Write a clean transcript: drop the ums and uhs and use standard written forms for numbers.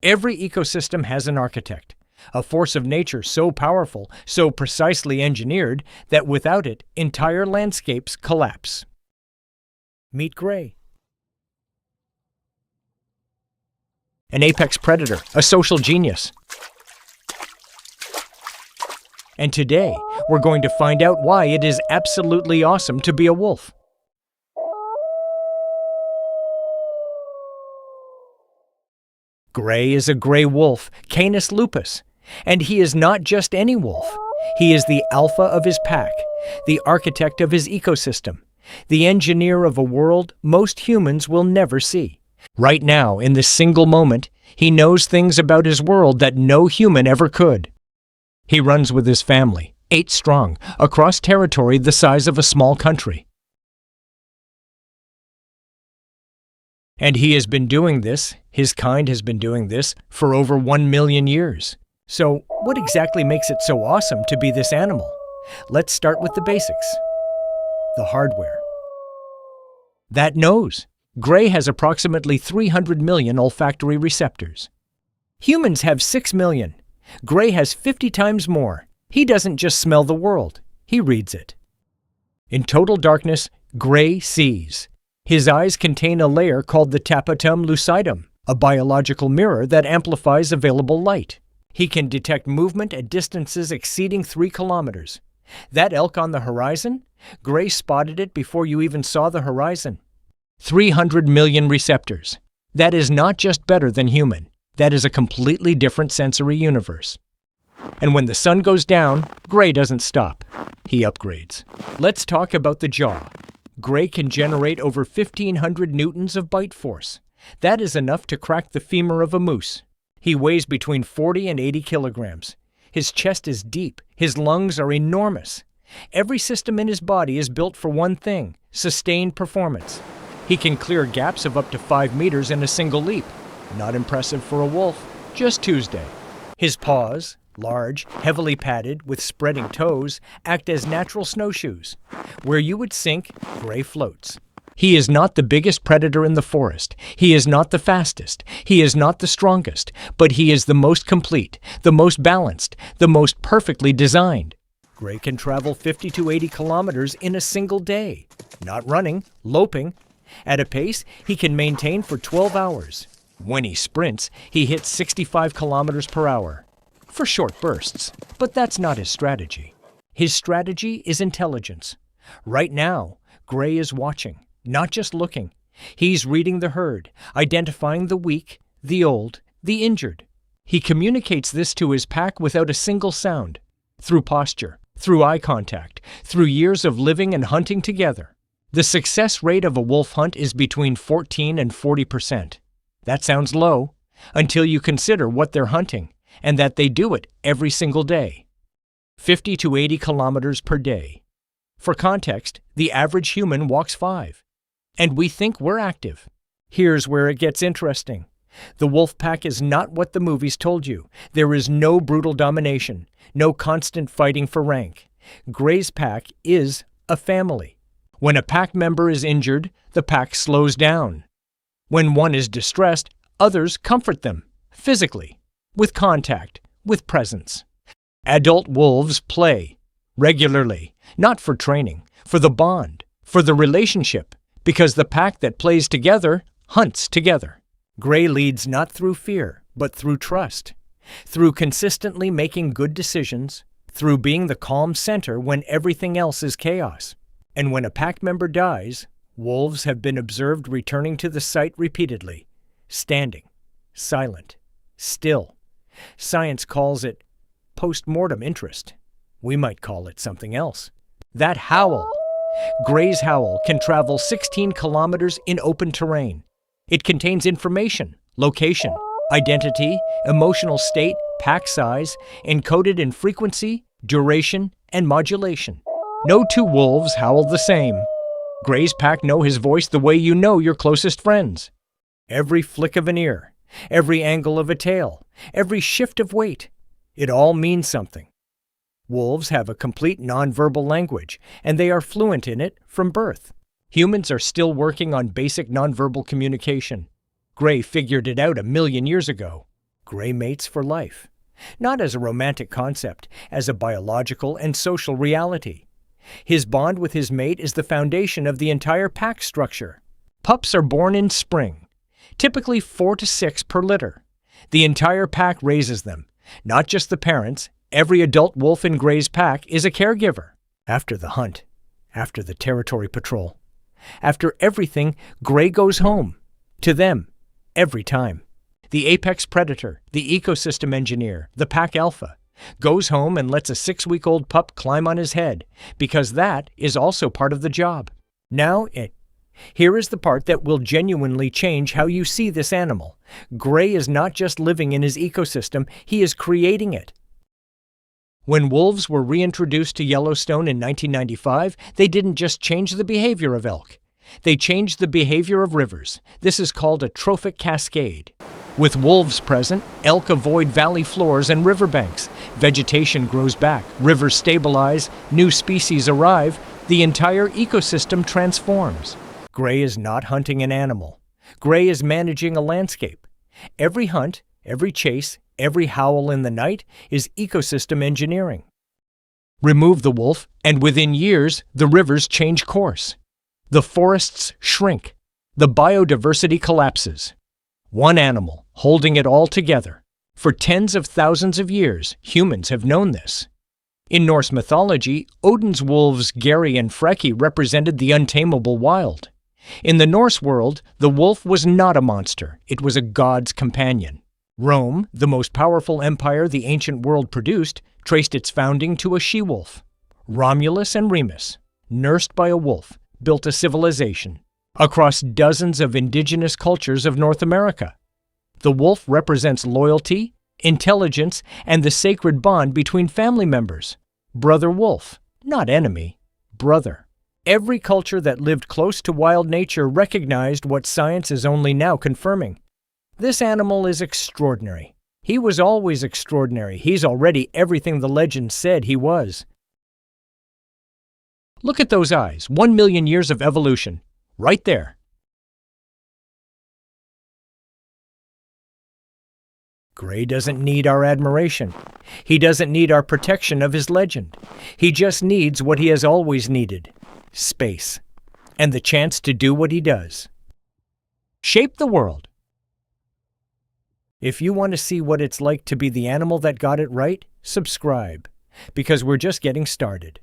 Every ecosystem has an architect, a force of nature so powerful, so precisely engineered, that without it, entire landscapes collapse. Meet gray. An apex predator, a social genius. And today, we're going to find out why it is absolutely awesome to be a wolf. Gray is a gray wolf, Canis lupus, and he is not just any wolf. He is the alpha of his pack, the architect of his ecosystem, the engineer of a world most humans will never see. Right now, in this single moment, he knows things about his world that no human ever could. He runs with his family, 8 strong, across territory the size of a small country. And he has been doing this, his kind has been doing this, for over 1 million years. So, what exactly makes it so awesome to be this animal? Let's start with the basics. The hardware. That nose. Gray has approximately 300 million olfactory receptors. Humans have 6 million. Gray has 50 times more. He doesn't just smell the world, he reads it. In total darkness, Gray sees. His eyes contain a layer called the tapetum lucidum, a biological mirror that amplifies available light. He can detect movement at distances exceeding 3 kilometers. That elk on the horizon? Gray spotted it before you even saw the horizon. 300 million receptors. That is not just better than human. That is a completely different sensory universe. And when the sun goes down, Gray doesn't stop. He upgrades. Let's talk about the jaw. Gray can generate over 1,500 newtons of bite force. That is enough to crack the femur of a moose. He weighs between 40 and 80 kilograms. His chest is deep. His lungs are enormous. Every system in his body is built for one thing: sustained performance. He can clear gaps of up to 5 meters in a single leap. Not impressive for a wolf, just Tuesday. His paws, large, heavily padded, with spreading toes, act as natural snowshoes. Where you would sink, Gray floats. He is not the biggest predator in the forest. He is not the fastest. He is not the strongest. But he is the most complete, the most balanced, the most perfectly designed. Gray can travel 50 to 80 kilometers in a single day. Not running, loping. At a pace he can maintain for 12 hours. When he sprints, he hits 65 kilometers per hour. For short bursts, but that's not his strategy. His strategy is intelligence. Right now, Gray is watching, not just looking. He's reading the herd, identifying the weak, the old, the injured. He communicates this to his pack without a single sound, through posture, through eye contact, through years of living and hunting together. The success rate of a wolf hunt is between 14 and 40%. That sounds low, until you consider what they're hunting, and that they do it every single day. 50 to 80 kilometers per day. For context, the average human walks 5. And we think we're active. Here's where it gets interesting. The wolf pack is not what the movies told you. There is no brutal domination, no constant fighting for rank. Gray's pack is a family. When a pack member is injured, the pack slows down. When one is distressed, others comfort them, physically, with contact, with presence. Adult wolves play, regularly, not for training, for the bond, for the relationship, because the pack that plays together hunts together. Gray leads not through fear, but through trust, through consistently making good decisions, through being the calm center when everything else is chaos. And when a pack member dies, wolves have been observed returning to the site repeatedly, standing, silent, still. Science calls it post-mortem interest. We might call it something else. That howl. Gray's howl can travel 16 kilometers in open terrain. It contains information, location, identity, emotional state, pack size, encoded in frequency, duration, and modulation. No two wolves howl the same. Gray's pack know his voice the way you know your closest friends. Every flick of an ear, every angle of a tail, every shift of weight, it all means something. Wolves have a complete nonverbal language, and they are fluent in it from birth. Humans are still working on basic nonverbal communication. Gray figured it out 1 million years ago. Gray mates for life. Not as a romantic concept, as a biological and social reality. His bond with his mate is the foundation of the entire pack structure. Pups are born in spring, typically 4 to 6 per litter. The entire pack raises them, not just the parents. Every adult wolf in Gray's pack is a caregiver. After the hunt, after the territory patrol, after everything, Gray goes home. To them, every time. The apex predator, the ecosystem engineer, the pack alpha, goes home and lets a 6-week-old pup climb on his head, because that is also part of the job. Here is the part that will genuinely change how you see this animal. Gray is not just living in his ecosystem, he is creating it. When wolves were reintroduced to Yellowstone in 1995, they didn't just change the behavior of elk. They changed the behavior of rivers. This is called a trophic cascade. With wolves present, elk avoid valley floors and riverbanks. Vegetation grows back, rivers stabilize, new species arrive, the entire ecosystem transforms. Gray is not hunting an animal. Gray is managing a landscape. Every hunt, every chase, every howl in the night is ecosystem engineering. Remove the wolf, and within years, the rivers change course. The forests shrink. The biodiversity collapses. One animal, holding it all together. For tens of thousands of years, humans have known this. In Norse mythology, Odin's wolves Geri and Freki represented the untamable wild. In the Norse world, the wolf was not a monster, it was a god's companion. Rome, the most powerful empire the ancient world produced, traced its founding to a she-wolf. Romulus and Remus, nursed by a wolf, built a civilization. Across dozens of indigenous cultures of North America. The wolf represents loyalty, intelligence, and the sacred bond between family members. Brother wolf, not enemy, brother. Every culture that lived close to wild nature recognized what science is only now confirming. This animal is extraordinary. He was always extraordinary. He's already everything the legend said he was. Look at those eyes, 1 million years of evolution. Right there. Gray doesn't need our admiration. He doesn't need our protection of his legend. He just needs what he has always needed: space, and the chance to do what he does. Shape the world. If you want to see what it's like to be the animal that got it right, subscribe, because we're just getting started.